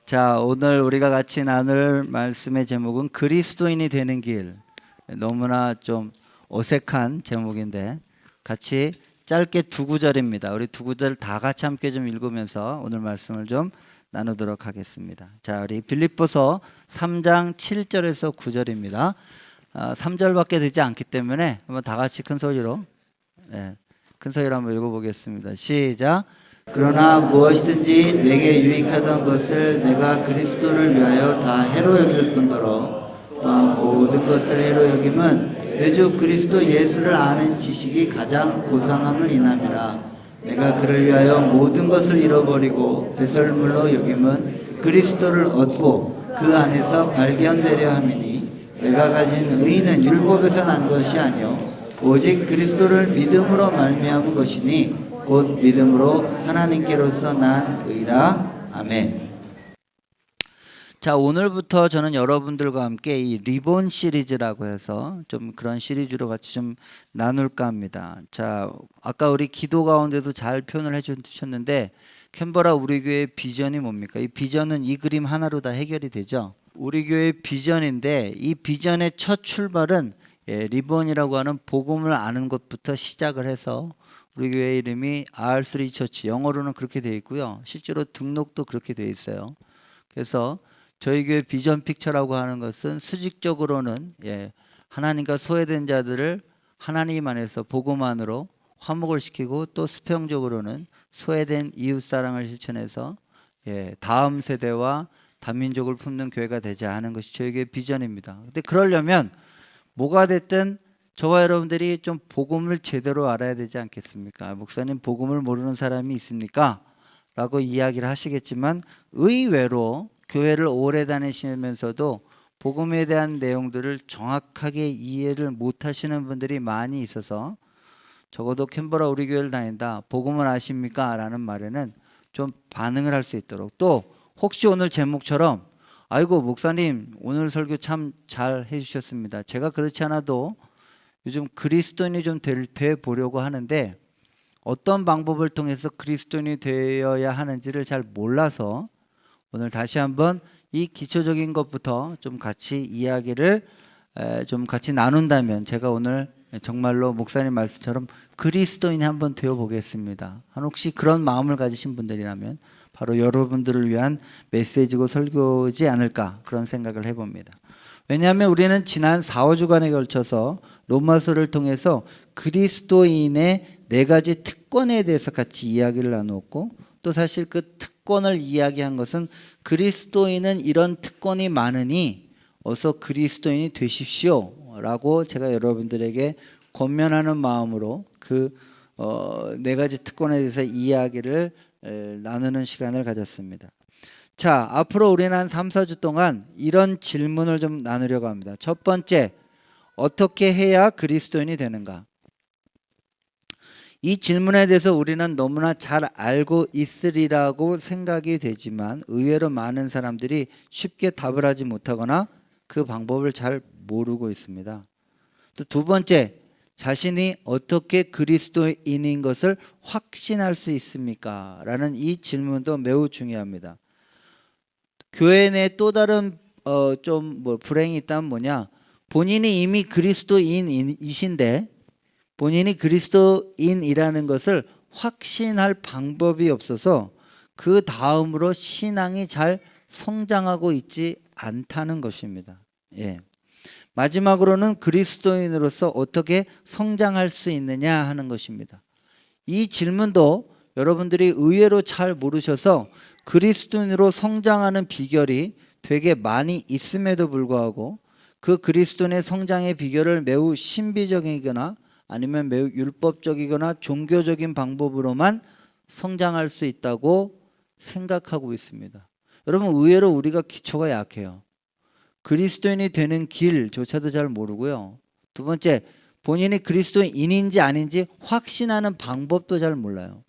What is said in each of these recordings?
자, 오늘 우리가 같이 나눌 말씀의 제목은 그리스도인이 되는 길. 너무나 좀 어색한 제목인데 같이 짧게 두 구절입니다. 우리 두 구절 다 같이 함께 좀 읽으면서 오늘 말씀을 좀 나누도록 하겠습니다. 자, 우리 빌립보서 3장 7절에서 9절입니다. 3절밖에 되지 않기 때문에 한번 다 같이 큰 소리로 큰 소리로 한번 읽어보겠습니다. 시작. 그러나 무엇이든지 내게 유익하던 것을 내가 그리스도를 위하여 다 해로 여길 뿐더러 또한 모든 것을 해로 여김은 내 주 그리스도 예수를 아는 지식이 가장 고상함을 인함이라. 내가 그를 위하여 모든 것을 잃어버리고 배설물로 여김은 그리스도를 얻고 그 안에서 발견되려 함이니 내가 가진 의는 율법에서 난 것이 아니요 오직 그리스도를 믿음으로 말미암은 것이니 곧 믿음으로 하나님께로서 난 의라. 아멘. 자, 오늘부터 저는 여러분들과 함께 이 리본 시리즈라고 해서 좀 그런 시리즈로 같이 좀 나눌까 합니다. 자, 아까 우리 기도 가운데도 잘 표현을 해주셨는데 캔버라 우리 교회의 비전이 뭡니까? 이 비전은 이 그림 하나로 다 해결이 되죠. 우리 교회의 비전인데 이 비전의 첫 출발은 리본이라고 하는 복음을 아는 것부터 시작을 해서 우리 교회 이름이 R3 처치, 영어로는 그렇게 되어 있고요. 실제로 등록도 그렇게 되어 있어요. 그래서 저희 교회 비전 픽처라고 하는 것은 수직적으로는 하나님과 소외된 자들을 하나님 안에서 복음 안으로 화목을 시키고 또 수평적으로는 소외된 이웃 사랑을 실천해서 다음 세대와 다민족을 품는 교회가 되자 하는 것이 저희 교회 비전입니다. 근데 그러려면 뭐가 됐든 저와 여러분들이 좀 복음을 제대로 알아야 되지 않겠습니까? 목사님 복음을 모르는 사람이 있습니까? 라고 이야기를 하시겠지만 의외로 교회를 오래 다니시면서도 복음에 대한 내용들을 정확하게 이해를 못 하시는 분들이 많이 있어서 적어도 캔버라 우리 교회를 다닌다 복음을 아십니까? 라는 말에는 좀 반응을 할 수 있도록, 또 혹시 오늘 제목처럼 아이고 목사님 오늘 설교 참 잘 해주셨습니다. 제가 그렇지 않아도 요즘 그리스도인이 좀 돼 보려고 하는데 어떤 방법을 통해서 그리스도인이 되어야 하는지를 잘 몰라서 오늘 다시 한번 이 기초적인 것부터 좀 같이 이야기를 좀 같이 나눈다면 제가 오늘 정말로 목사님 말씀처럼 그리스도인이 한번 되어 보겠습니다. 혹시 그런 마음을 가지신 분들이라면 바로 여러분들을 위한 메시지고 설교지 않을까 그런 생각을 해봅니다. 왜냐하면 우리는 지난 4, 5주간에 걸쳐서 로마서를 통해서 그리스도인의 4가지 특권에 대해서 같이 이야기를 나누었고, 또 사실 그 특권을 이야기한 것은 그리스도인은 이런 특권이 많으니 어서 그리스도인이 되십시오 라고 제가 여러분들에게 권면하는 마음으로 그 4가지 특권에 대해서 이야기를 나누는 시간을 가졌습니다. 자, 앞으로 우리는 한 3, 4주 동안 이런 질문을 좀 나누려고 합니다. 첫 번째, 어떻게 해야 그리스도인이 되는가? 이 질문에 대해서 우리는 너무나 잘 알고 있으리라고 생각이 되지만 의외로 많은 사람들이 쉽게 답을 하지 못하거나 그 방법을 잘 모르고 있습니다. 또 두 번째, 자신이 어떻게 그리스도인인 것을 확신할 수 있습니까? 라는 이 질문도 매우 중요합니다. 교회 내 또 다른 불행이 있다면 뭐냐? 본인이 이미 그리스도인이신데 본인이 그리스도인이라는 것을 확신할 방법이 없어서 그 다음으로 신앙이 잘 성장하고 있지 않다는 것입니다. 마지막으로는 그리스도인으로서 어떻게 성장할 수 있느냐 하는 것입니다. 이 질문도 여러분들이 의외로 잘 모르셔서 그리스도인으로 성장하는 비결이 되게 많이 있음에도 불구하고 그 그리스도인의 성장의 비결을 매우 신비적이거나 아니면 매우 율법적이거나 종교적인 방법으로만 성장할 수 있다고 생각하고 있습니다. 여러분, 의외로 우리가 기초가 약해요. 그리스도인이 되는 길조차도 잘 모르고요. 두 번째, 본인이 그리스도인인지 아닌지 확신하는 방법도 잘 몰라요.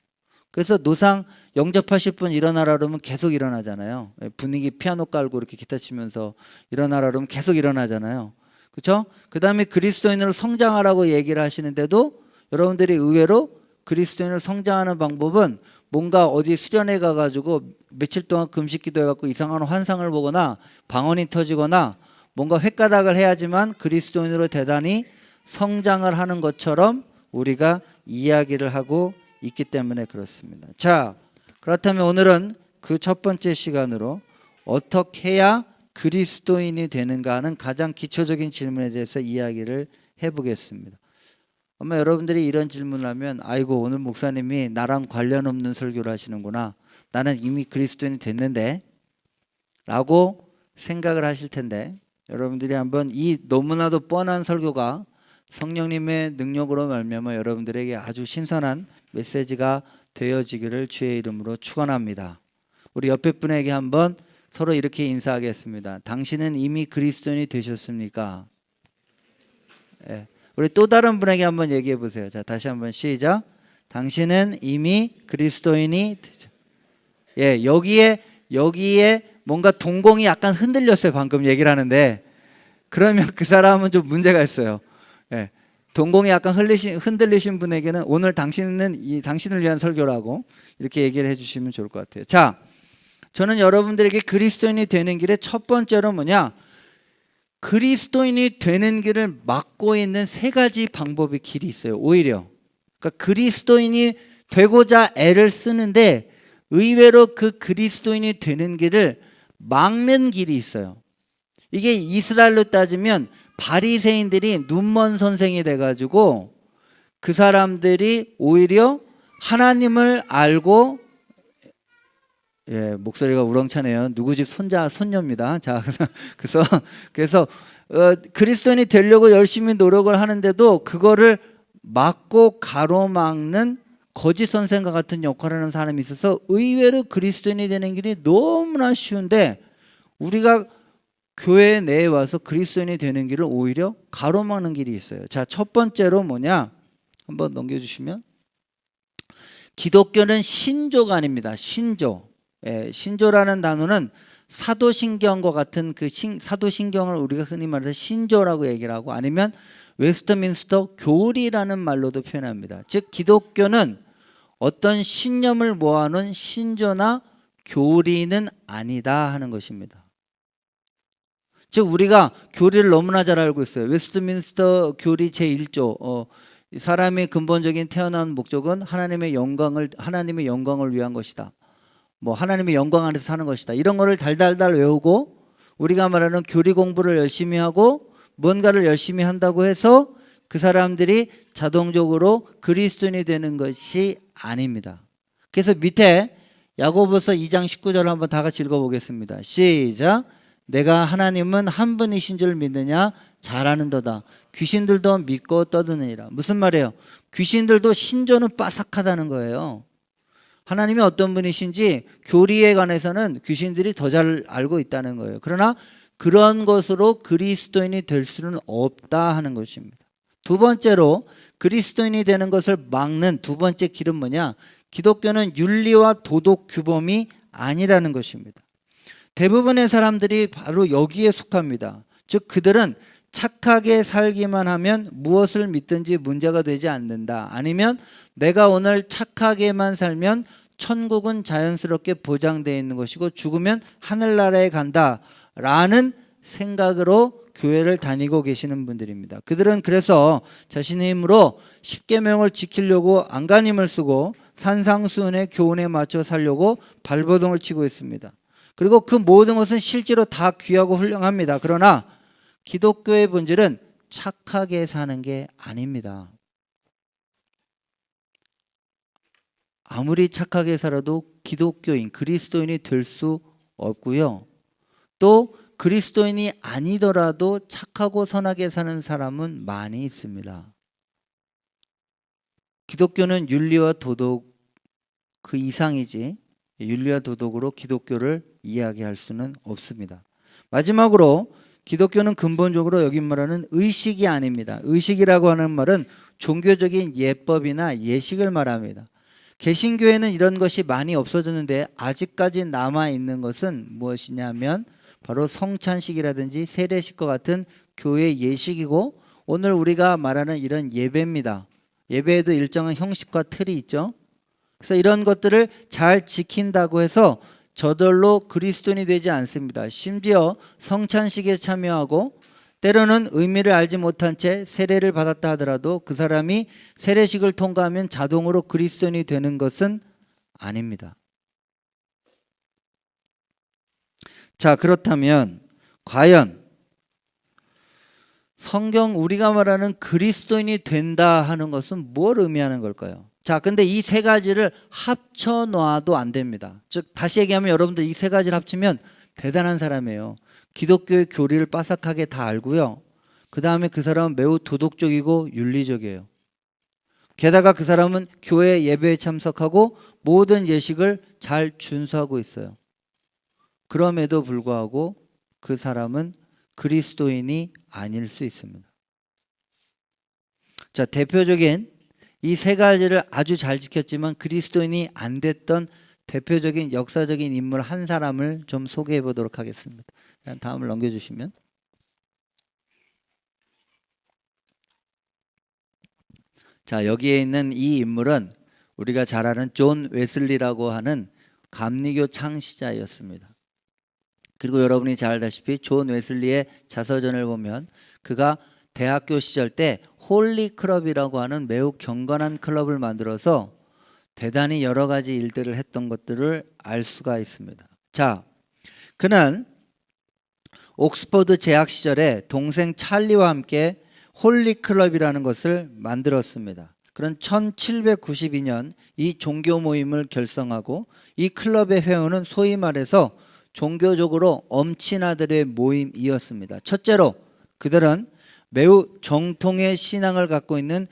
그래서 노상 영접하실 분 일어나라 그러면 계속 일어나잖아요. 분위기 피아노 깔고 이렇게 기타 치면서 일어나라 그러면 계속 일어나잖아요. 그렇죠? 그 다음에 그리스도인으로 성장하라고 얘기를 하시는데도 여러분들이 의외로 그리스도인으로 성장하는 방법은 뭔가 어디 수련회 가가지고 며칠 동안 금식 기도해갖고 이상한 환상을 보거나 방언이 터지거나 뭔가 획가닥을 해야지만 그리스도인으로 대단히 성장을 하는 것처럼 우리가 이야기를 하고 있기 때문에 그렇습니다. 자, 그렇다면 오늘은 그 첫 번째 시간으로 어떻게 해야 그리스도인이 되는가 하는 가장 기초적인 질문에 대해서 이야기를 해보겠습니다. 아마 여러분들이 이런 질문을 하면 아이고 오늘 목사님이 나랑 관련 없는 설교를 하시는구나, 나는 이미 그리스도인이 됐는데 라고 생각을 하실 텐데, 여러분들이 한번 이 너무나도 뻔한 설교가 성령님의 능력으로 말미암아 여러분들에게 아주 신선한 메시지가 되어지기를 주의 이름으로 축원합니다. 우리 옆에 분에게 한번 서로 이렇게 인사하겠습니다. 당신은 이미 그리스도인이 되셨습니까? 예. 우리 또 다른 분에게 한번 얘기해 보세요. 자, 다시 한번 시작. 당신은 이미 그리스도인이 되죠. 예, 여기에 뭔가 동공이 약간 흔들렸어요. 방금 얘기를 하는데, 그러면 그 사람은 좀 문제가 있어요. 예, 동공이 약간 흔들리신 분에게는 오늘 당신을 위한 설교라고 이렇게 얘기를 해주시면 좋을 것 같아요. 자, 저는 여러분들에게 그리스도인이 되는 길의 첫 번째로 뭐냐, 그리스도인이 되는 길을 막고 있는 세 가지 방법의 길이 있어요. 오히려 그러니까 그리스도인이 되고자 애를 쓰는데 의외로 그 그리스도인이 되는 길을 막는 길이 있어요. 이게 이스라엘로 따지면 바리새인들이 눈먼 선생이 돼가지고 그 사람들이 오히려 하나님을 알고, 예, 목소리가 우렁차네요. 누구 집 손녀입니다. 자, 그래서 그리스도인이 되려고 열심히 노력을 하는데도 그거를 막고 가로막는 거짓 선생과 같은 역할을 하는 사람이 있어서 의외로 그리스도인이 되는 길이 너무나 쉬운데, 우리가 교회 내에 와서 그리스도인이 되는 길을 오히려 가로막는 길이 있어요. 자, 첫 번째로 뭐냐, 한번 넘겨주시면, 기독교는 신조가 아닙니다. 신조. 예, 신조라는 단어는 사도신경과 같은 그 사도신경을 우리가 흔히 말해서 신조라고 얘기를 하고, 아니면 웨스트민스터 교리라는 말로도 표현합니다. 즉 기독교는 어떤 신념을 모아놓은 신조나 교리는 아니다 하는 것입니다. 즉 우리가 교리를 너무나 잘 알고 있어요. 웨스트민스터 교리 제1조, 사람의 근본적인 태어난 목적은 하나님의 영광을 위한 것이다. 뭐 하나님의 영광 안에서 사는 것이다. 이런 거를 달달달 외우고, 우리가 말하는 교리 공부를 열심히 하고 뭔가를 열심히 한다고 해서 그 사람들이 자동적으로 그리스도인이 되는 것이 아닙니다. 그래서 밑에 야고보서 2장 19절을 한번 다 같이 읽어보겠습니다. 시작. 내가 하나님은 한 분이신 줄 믿느냐? 잘 아는도다. 귀신들도 믿고 떠드느니라. 무슨 말이에요? 귀신들도 신조는 빠삭하다는 거예요. 하나님이 어떤 분이신지 교리에 관해서는 귀신들이 더 잘 알고 있다는 거예요. 그러나 그런 것으로 그리스도인이 될 수는 없다 하는 것입니다. 두 번째로 그리스도인이 되는 것을 막는 두 번째 길은 뭐냐? 기독교는 윤리와 도덕 규범이 아니라는 것입니다. 대부분의 사람들이 바로 여기에 속합니다. 즉 그들은 착하게 살기만 하면 무엇을 믿든지 문제가 되지 않는다. 아니면 내가 오늘 착하게만 살면 천국은 자연스럽게 보장되어 있는 것이고 죽으면 하늘나라에 간다라는 생각으로 교회를 다니고 계시는 분들입니다. 그들은 그래서 자신의 힘으로 십계명을 지키려고 안간힘을 쓰고 산상수훈의 교훈에 맞춰 살려고 발버둥을 치고 있습니다. 그리고 그 모든 것은 실제로 다 귀하고 훌륭합니다. 그러나 기독교의 본질은 착하게 사는 게 아닙니다. 아무리 착하게 살아도 기독교인, 그리스도인이 될 수 없고요. 또 그리스도인이 아니더라도 착하고 선하게 사는 사람은 많이 있습니다. 기독교는 윤리와 도덕 그 이상이지 윤리와 도덕으로 기독교를 이야기할 수는 없습니다. 마지막으로 기독교는 근본적으로 여기 말하는 의식이 아닙니다. 의식이라고 하는 말은 종교적인 예법이나 예식을 말합니다. 개신교에는 이런 것이 많이 없어졌는데 아직까지 남아있는 것은 무엇이냐면 바로 성찬식이라든지 세례식과 같은 교회 예식이고, 오늘 우리가 말하는 이런 예배입니다. 예배에도 일정한 형식과 틀이 있죠. 그래서 이런 것들을 잘 지킨다고 해서 저절로 그리스도인이 되지 않습니다. 심지어 성찬식에 참여하고 때로는 의미를 알지 못한 채 세례를 받았다 하더라도 그 사람이 세례식을 통과하면 자동으로 그리스도인이 되는 것은 아닙니다. 자, 그렇다면 과연 성경 우리가 말하는 그리스도인이 된다 하는 것은 뭘 의미하는 걸까요? 자, 근데 이 세 가지를 합쳐 놔도 안 됩니다. 즉 다시 얘기하면 여러분들 이 세 가지를 합치면 대단한 사람이에요. 기독교의 교리를 빠삭하게 다 알고요. 그 다음에 그 사람은 매우 도덕적이고 윤리적이에요. 게다가 그 사람은 교회 예배에 참석하고 모든 예식을 잘 준수하고 있어요. 그럼에도 불구하고 그 사람은 그리스도인이 아닐 수 있습니다. 자, 대표적인 이 세 가지를 아주 잘 지켰지만 그리스도인이 안 됐던 대표적인 역사적인 인물 한 사람을 좀 소개해 보도록 하겠습니다. 다음을 넘겨주시면. 자, 여기에 있는 이 인물은 우리가 잘 아는 존 웨슬리라고 하는 감리교 창시자였습니다. 그리고 여러분이 잘 알다시피 존 웨슬리의 자서전을 보면 그가 대학교 시절 때 홀리 클럽이라고 하는 매우 경건한 클럽을 만들어서 대단히 여러 가지 일들을 했던 것들을 알 수가 있습니다. 자, 그는 옥스퍼드 재학 시절에 동생 찰리와 함께 홀리 클럽이라는 것을 만들었습니다. 그런 1792년 이 종교 모임을 결성하고 이 클럽의 회원은 소위 말해서 종교적으로 엄친아들의 모임이었습니다. 첫째로 그들은 매우 정통의 신앙을 갖고 있는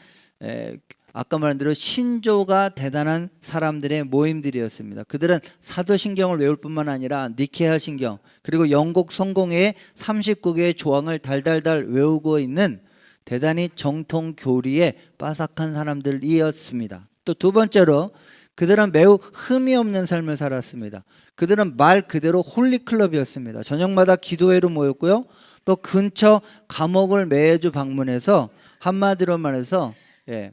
아까 말한 대로 신조가 대단한 사람들의 모임들이었습니다. 그들은 사도신경을 외울 뿐만 아니라 니케아 신경 그리고 영국 성공회의 39개의 조항을 달달달 외우고 있는 대단히 정통 교리에 빠삭한 사람들이었습니다. 또 두 번째로 그들은 매우 흠이 없는 삶을 살았습니다. 그들은 말 그대로 홀리클럽이었습니다. 저녁마다 기도회로 모였고요. 또 근처 감옥을 매주 방문해서 한마디로 말해서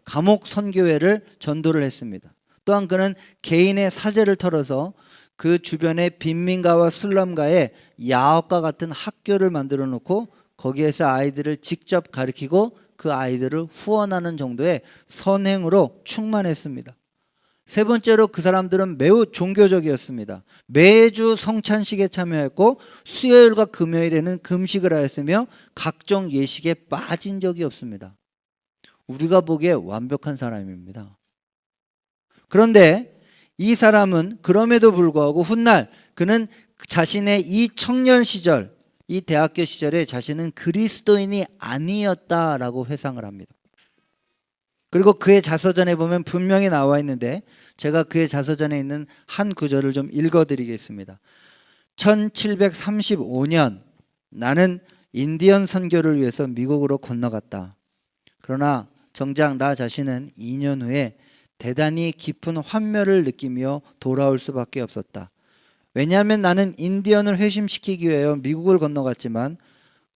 감옥 선교회를 전도를 했습니다. 또한 그는 개인의 사제를 털어서 그 주변의 빈민가와 슬럼가에 야학과 같은 학교를 만들어 놓고 거기에서 아이들을 직접 가르치고 그 아이들을 후원하는 정도의 선행으로 충만했습니다. 세 번째로 그 사람들은 매우 종교적이었습니다. 매주 성찬식에 참여했고 수요일과 금요일에는 금식을 하였으며 각종 예식에 빠진 적이 없습니다. 우리가 보기에 완벽한 사람입니다. 그런데 이 사람은 그럼에도 불구하고 훗날 그는 자신의 이 청년 시절, 이 대학교 시절에 자신은 그리스도인이 아니었다라고 회상을 합니다. 그리고 그의 자서전에 보면 분명히 나와 있는데 제가 그의 자서전에 있는 한 구절을 좀 읽어드리겠습니다. 1735년 나는 인디언 선교를 위해서 미국으로 건너갔다. 그러나 정작 나 자신은 2년 후에 대단히 깊은 환멸을 느끼며 돌아올 수밖에 없었다. 왜냐하면 나는 인디언을 회심시키기 위해 미국을 건너갔지만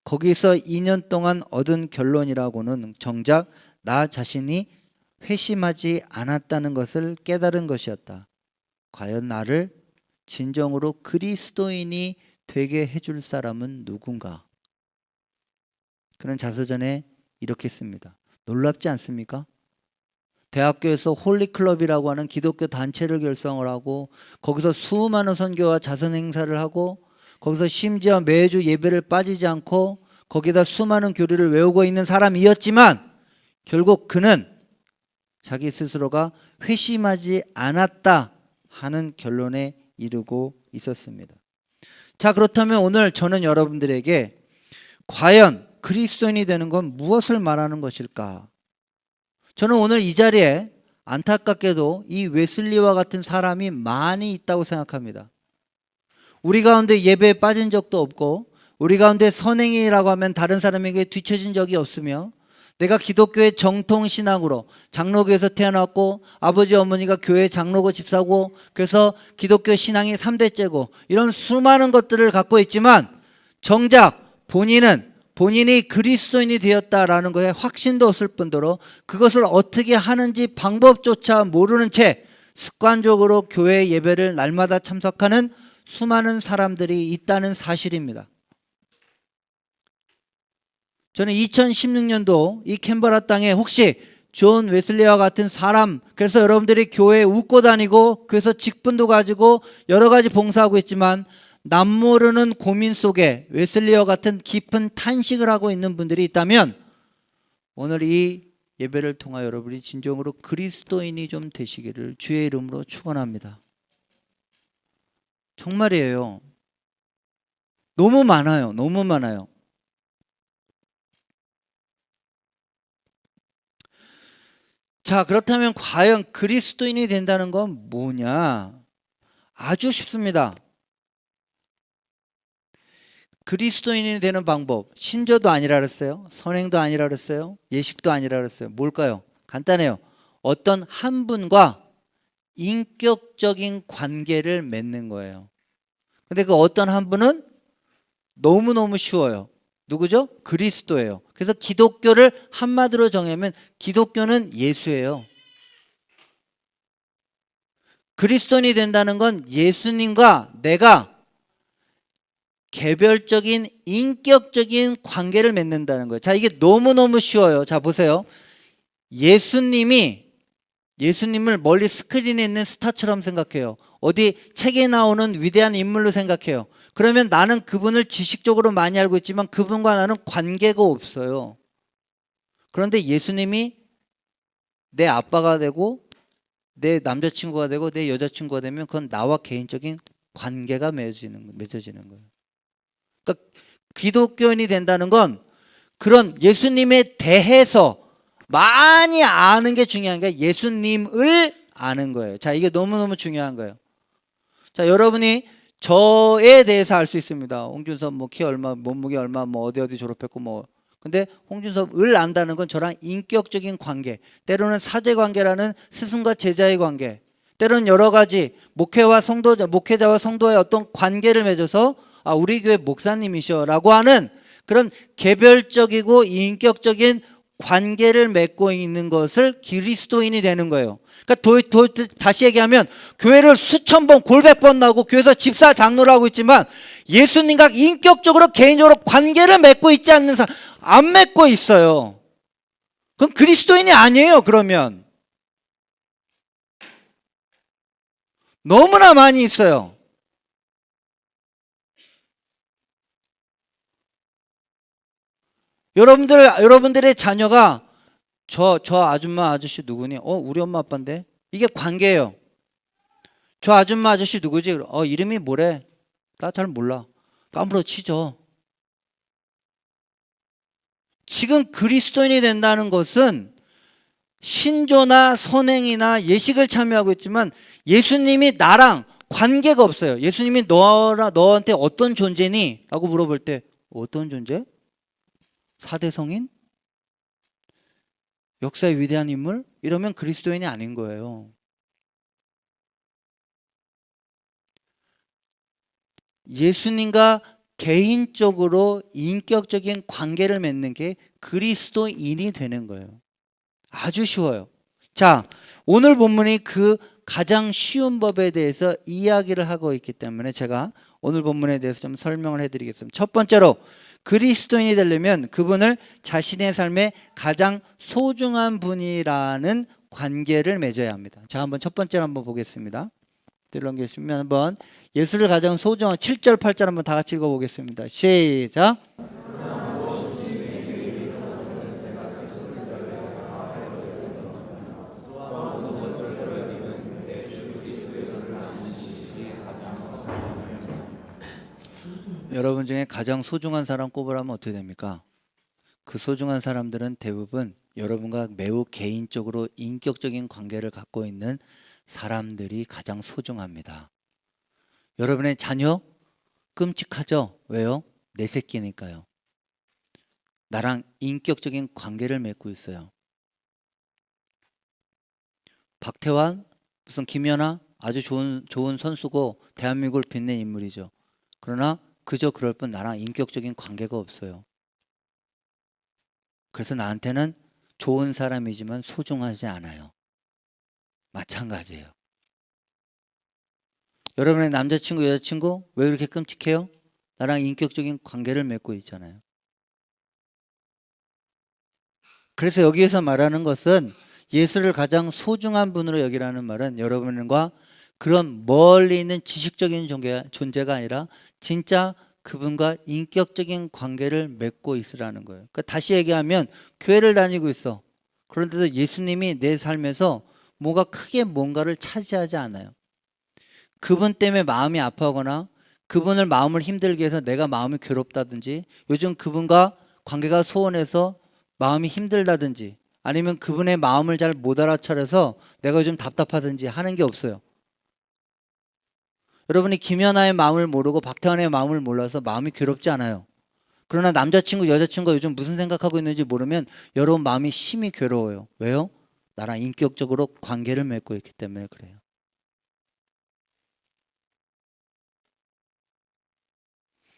거기서 2년 동안 얻은 결론이라고는 정작 나 자신이 회심하지 않았다는 것을 깨달은 것이었다. 과연 나를 진정으로 그리스도인이 되게 해줄 사람은 누군가? 그는 자서전에 이렇게 씁니다. 놀랍지 않습니까? 대학교에서 홀리클럽이라고 하는 기독교 단체를 결성을 하고 거기서 수많은 선교와 자선 행사를 하고 거기서 심지어 매주 예배를 빠지지 않고 거기다 수많은 교리를 외우고 있는 사람이었지만 결국 그는 자기 스스로가 회심하지 않았다 하는 결론에 이르고 있었습니다. 자, 그렇다면 오늘 저는 여러분들에게 과연 그리스도인이 되는 건 무엇을 말하는 것일까? 저는 오늘 이 자리에 안타깝게도 이 웨슬리와 같은 사람이 많이 있다고 생각합니다. 우리 가운데 예배에 빠진 적도 없고 우리 가운데 선행이라고 하면 다른 사람에게 뒤처진 적이 없으며 내가 기독교의 정통신앙으로 장로교에서 태어났고 아버지 어머니가 교회 장로고 집사고 그래서 기독교 신앙이 3대째고 이런 수많은 것들을 갖고 있지만 정작 본인이 그리스도인이 되었다라는 것에 확신도 없을 뿐더러 그것을 어떻게 하는지 방법조차 모르는 채 습관적으로 교회 예배를 날마다 참석하는 수많은 사람들이 있다는 사실입니다. 저는 2016년도 이 캔버라 땅에 혹시 존 웨슬리와 같은 사람, 그래서 여러분들이 교회에 웃고 다니고 그래서 직분도 가지고 여러 가지 봉사하고 있지만 남모르는 고민 속에 웨슬리와 같은 깊은 탄식을 하고 있는 분들이 있다면 오늘 이 예배를 통하여 여러분이 진정으로 그리스도인이 좀 되시기를 주의 이름으로 축원합니다. 정말이에요. 너무 많아요. 너무 많아요. 자, 그렇다면 과연 그리스도인이 된다는 건 뭐냐? 아주 쉽습니다. 그리스도인이 되는 방법, 신조도 아니라 그랬어요. 선행도 아니라 그랬어요. 예식도 아니라 그랬어요. 뭘까요? 간단해요. 어떤 한 분과 인격적인 관계를 맺는 거예요. 근데 그 어떤 한 분은 너무너무 쉬워요. 누구죠? 그리스도예요. 그래서 기독교를 한마디로 정하면 기독교는 예수예요. 그리스도인이 된다는 건 예수님과 내가 개별적인 인격적인 관계를 맺는다는 거예요. 자, 이게 너무너무 쉬워요. 자, 보세요. 예수님을 멀리 스크린에 있는 스타처럼 생각해요. 어디 책에 나오는 위대한 인물로 생각해요. 그러면 나는 그분을 지식적으로 많이 알고 있지만 그분과 나는 관계가 없어요. 그런데 예수님이 내 아빠가 되고 내 남자친구가 되고 내 여자친구가 되면 그건 나와 개인적인 관계가 맺어지는 거예요. 그러니까 기독교인이 된다는 건 그런 예수님에 대해서 많이 아는 게 중요한 게 예수님을 아는 거예요. 자, 이게 너무너무 중요한 거예요. 자, 여러분이 저에 대해서 알 수 있습니다. 홍준섭 뭐 키 얼마, 몸무게 얼마, 뭐 어디 졸업했고 뭐. 근데 홍준섭을 안다는 건 저랑 인격적인 관계, 때로는 사제 관계라는 스승과 제자의 관계, 때로는 여러 가지 목회자와 성도의 어떤 관계를 맺어서 아, 우리 교회 목사님이셔라고 하는 그런 개별적이고 인격적인 관계를 맺고 있는 것을 그리스도인이 되는 거예요. 그러니까 다시 얘기하면 교회를 수천 번 골백 번 나오고 교회에서 집사 장로를 하고 있지만 예수님과 인격적으로 개인적으로 관계를 맺고 있지 않는 사람 안 맺고 있어요. 그럼 그리스도인이 아니에요. 그러면 너무나 많이 있어요. 여러분들의 자녀가 저 아줌마 아저씨 누구니? 우리 엄마 아빠인데? 이게 관계예요. 저 아줌마 아저씨 누구지? 이름이 뭐래? 나 잘 몰라. 까무러치죠. 지금 그리스도인이 된다는 것은 신조나 선행이나 예식을 참여하고 있지만 예수님이 나랑 관계가 없어요. 예수님이 너한테 어떤 존재니? 라고 물어볼 때 어떤 존재? 4대 성인? 역사의 위대한 인물? 이러면 그리스도인이 아닌 거예요. 예수님과 개인적으로 인격적인 관계를 맺는 게 그리스도인이 되는 거예요. 아주 쉬워요. 자, 오늘 본문이 그 가장 쉬운 법에 대해서 이야기를 하고 있기 때문에 제가 오늘 본문에 대해서 좀 설명을 해드리겠습니다. 첫 번째로 그리스도인이 되려면 그분을 자신의 삶의 가장 소중한 분이라는 관계를 맺어야 합니다. 자, 한번 첫 번째로 한번 보겠습니다. 들어계시면 한번 예수를 가장 소중한 7절 8절 한번 다 같이 읽어보겠습니다. 시작. 여러분 중에 가장 소중한 사람 꼽으라면 어떻게 됩니까? 그 소중한 사람들은 대부분 여러분과 매우 개인적으로 인격적인 관계를 갖고 있는 사람들이 가장 소중합니다. 여러분의 자녀 끔찍하죠? 왜요? 내 새끼니까요. 나랑 인격적인 관계를 맺고 있어요. 박태환, 무슨 김연아 아주 좋은 선수고 대한민국을 빛낸 인물이죠. 그러나 그저 그럴 뿐 나랑 인격적인 관계가 없어요. 그래서 나한테는 좋은 사람이지만 소중하지 않아요. 마찬가지예요. 여러분의 남자친구, 여자친구 왜 그렇게 끔찍해요? 나랑 인격적인 관계를 맺고 있잖아요. 그래서 여기에서 말하는 것은 예수를 가장 소중한 분으로 여기라는 말은 여러분과 그런 멀리 있는 지식적인 존재가 아니라 진짜 그분과 인격적인 관계를 맺고 있으라는 거예요. 그러니까 다시 얘기하면 교회를 다니고 있어. 그런데도 예수님이 내 삶에서 뭐가 크게 뭔가를 차지하지 않아요. 그분 때문에 마음이 아파하거나 그분을 마음을 힘들게 해서 내가 마음이 괴롭다든지 요즘 그분과 관계가 소원해서 마음이 힘들다든지 아니면 그분의 마음을 잘 못 알아차려서 내가 좀 답답하든지 하는 게 없어요. 여러분이 김연아의 마음을 모르고 박태환의 마음을 몰라서 마음이 괴롭지 않아요. 그러나 남자친구, 여자친구가 요즘 무슨 생각하고 있는지 모르면 여러분 마음이 심히 괴로워요. 왜요? 나랑 인격적으로 관계를 맺고 있기 때문에 그래요.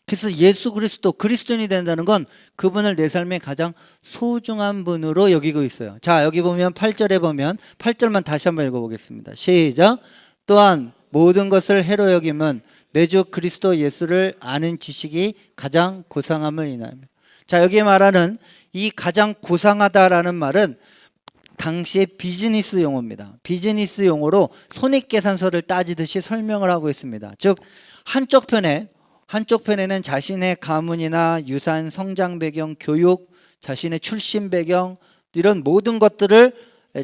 그래서 예수 그리스도, 그리스도인이 된다는 건 그분을 내 삶의 가장 소중한 분으로 여기고 있어요. 자, 여기 보면 8절에 보면 8절만 다시 한번 읽어보겠습니다. 시작. 또한 모든 것을 해로 여김은 내 주 그리스도 예수를 아는 지식이 가장 고상함을 인하여. 자, 여기에 말하는 이 가장 고상하다라는 말은 당시의 비즈니스 용어입니다. 비즈니스 용어로 손익계산서를 따지듯이 설명을 하고 있습니다. 즉 한쪽 편에는 자신의 가문이나 유산, 성장 배경, 교육, 자신의 출신 배경 이런 모든 것들을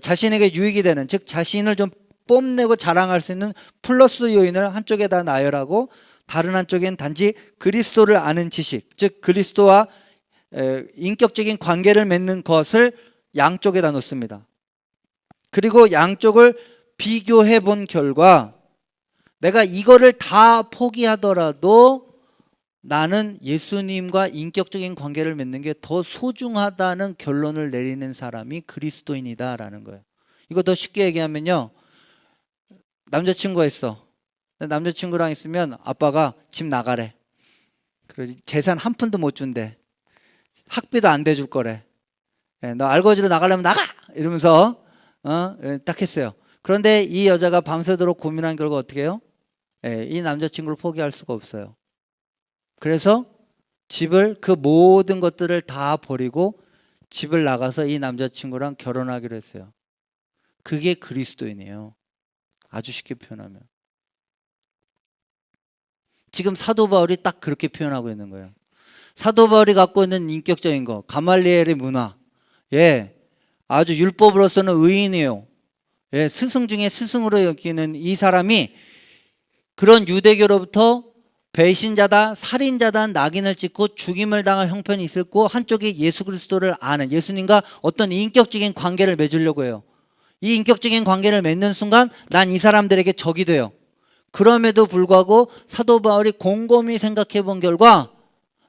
자신에게 유익이 되는, 즉 자신을 좀 뽐내고 자랑할 수 있는 플러스 요인을 한쪽에다 나열하고 다른 한쪽엔 단지 그리스도를 아는 지식, 즉 그리스도와 인격적인 관계를 맺는 것을 양쪽에다 놓습니다. 그리고 양쪽을 비교해 본 결과 내가 이거를 다 포기하더라도 나는 예수님과 인격적인 관계를 맺는 게 더 소중하다는 결론을 내리는 사람이 그리스도인이다라는 거예요. 이거 더 쉽게 얘기하면요, 남자친구가 있어. 남자친구랑 있으면 아빠가 집 나가래. 그래서 재산 한 푼도 못 준대. 학비도 안 대줄 거래. 너 알거지로 나가려면 나가! 이러면서 딱 했어요. 그런데 이 여자가 밤새도록 고민한 결과 어떻게 해요? 이 남자친구를 포기할 수가 없어요. 그래서 그 모든 것들을 다 버리고 집을 나가서 이 남자친구랑 결혼하기로 했어요. 그게 그리스도인이에요. 아주 쉽게 표현하면. 지금 사도 바울이 딱 그렇게 표현하고 있는 거예요. 사도 바울이 갖고 있는 인격적인 거, 가말리엘의 문화, 아주 율법으로서는 의인이에요. 스승 중에 스승으로 여기는 이 사람이 그런 유대교로부터 배신자다, 살인자다 낙인을 찍고 죽임을 당할 형편이 있을 거, 한쪽에 예수 그리스도를 아는, 예수님과 어떤 인격적인 관계를 맺으려고 해요. 이 인격적인 관계를 맺는 순간 난 이 사람들에게 적이 돼요. 그럼에도 불구하고 사도 바울이 곰곰이 생각해 본 결과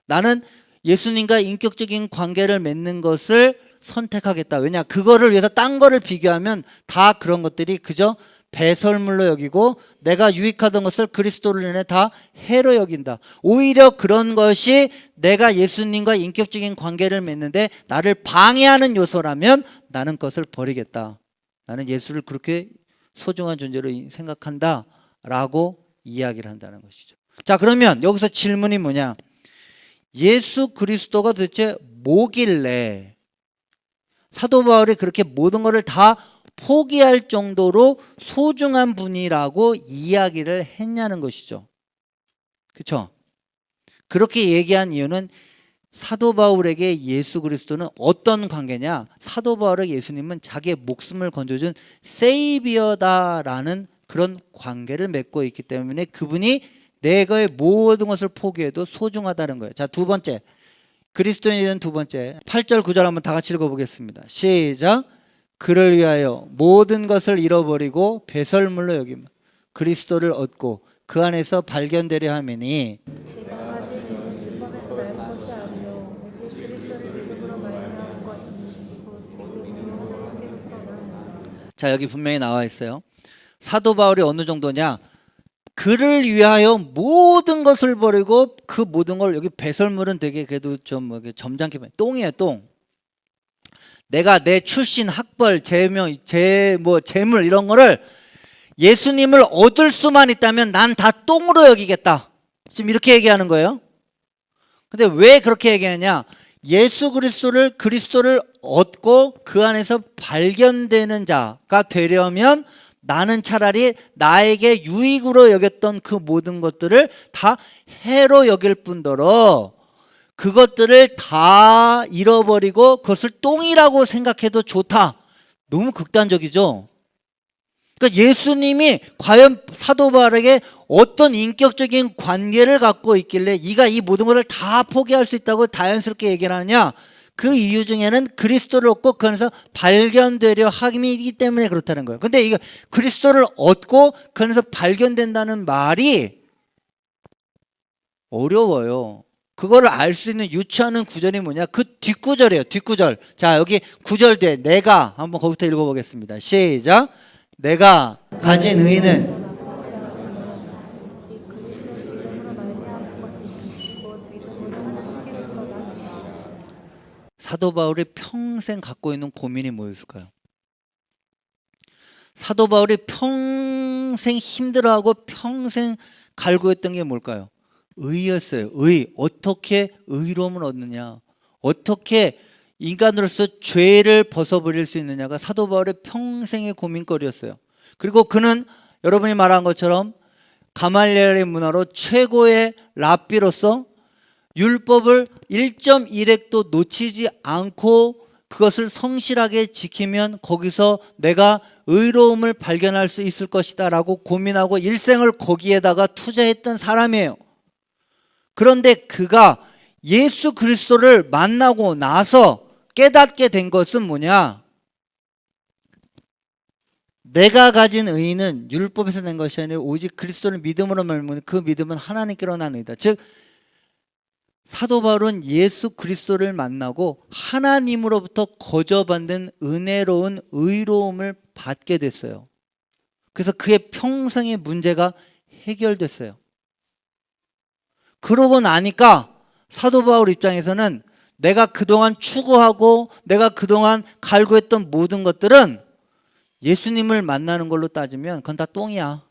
나는 예수님과 인격적인 관계를 맺는 것을 선택하겠다. 왜냐? 그거를 위해서 딴 거를 비교하면 다 그런 것들이 그저 배설물로 여기고 내가 유익하던 것을 그리스도를 인해 다 해로 여긴다. 오히려 그런 것이 내가 예수님과 인격적인 관계를 맺는데 나를 방해하는 요소라면 나는 그것을 버리겠다. 나는 예수를 그렇게 소중한 존재로 생각한다 라고 이야기를 한다는 것이죠. 자, 그러면 여기서 질문이 뭐냐? 예수 그리스도가 도대체 뭐길래 사도 바울이 그렇게 모든 것을 다 포기할 정도로 소중한 분이라고 이야기를 했냐는 것이죠. 그렇죠? 그렇게 얘기한 이유는 사도 바울에게 예수 그리스도는 어떤 관계냐? 사도 바울에게 예수님은 자기의 목숨을 건져준 세이비어다라는 그런 관계를 맺고 있기 때문에 그분이 내가의 모든 것을 포기해도 소중하다는 거예요. 자, 두 번째, 그리스도인이 된 두 번째 8절 9절 한번 다 같이 읽어보겠습니다. 시작. 그를 위하여 모든 것을 잃어버리고 배설물로 여기며 그리스도를 얻고 그 안에서 발견되려 함이니. 자, 여기 분명히 나와 있어요. 사도 바울이 어느 정도냐? 그를 위하여 모든 것을 버리고 그 모든 걸, 여기 배설물은 되게 그래도 좀 점잖게 똥이에요. 똥. 내가 내 출신, 학벌, 재명, 재물 이런 거를 예수님을 얻을 수만 있다면 난 다 똥으로 여기겠다. 지금 이렇게 얘기하는 거예요. 근데 왜 그렇게 얘기하냐? 예수 그리스도를 얻고 그 안에서 발견되는 자가 되려면 나는 차라리 나에게 유익으로 여겼던 그 모든 것들을 다 해로 여길 뿐더러 그것들을 다 잃어버리고 그것을 똥이라고 생각해도 좋다. 너무 극단적이죠. 그러니까 예수님이 과연 사도 바울에게 어떤 인격적인 관계를 갖고 있길래 네가 이 모든 것을 다 포기할 수 있다고 자연스럽게 얘기를 하느냐? 그 이유 중에는 그리스도를 얻고 그 안에서 발견되려 함이기 때문에 그렇다는 거예요. 근데 이거 그리스도를 얻고 그 안에서 발견된다는 말이 어려워요. 그거를 알 수 있는 유추하는 구절이 뭐냐? 그 뒷구절이에요. 뒷구절. 자, 여기 구절 뒤에 내가 한번 거기부터 읽어보겠습니다. 시작. 내가 가진 의는 사도 바울이 평생 갖고 있는 고민이 뭐였을까요? 사도 바울이 평생 힘들어하고 평생 갈구했던 게 뭘까요? 의였어요. 의. 어떻게 의로움을 얻느냐? 어떻게 인간으로서 죄를 벗어버릴 수 있느냐가 사도 바울의 평생의 고민거리였어요. 그리고 그는 여러분이 말한 것처럼 가말리엘의 문화로 최고의 랍비로서 율법을 1.1획도 놓치지 않고 그것을 성실하게 지키면 거기서 내가 의로움을 발견할 수 있을 것이다 라고 고민하고 일생을 거기에다가 투자했던 사람이에요. 그런데 그가 예수 그리스도를 만나고 나서 깨닫게 된 것은 뭐냐? 내가 가진 의는 율법에서 낸 것이 아니라 오직 그리스도를 믿음으로 말미암아 그 믿음은 하나님께로 난 의다. 즉 사도 바울은 예수 그리스도를 만나고 하나님으로부터 거저받는 은혜로운 의로움을 받게 됐어요. 그래서 그의 평생의 문제가 해결됐어요. 그러고 나니까 사도 바울 입장에서는 내가 그동안 추구하고 내가 그동안 갈구했던 모든 것들은 예수님을 만나는 걸로 따지면 그건 다 똥이야.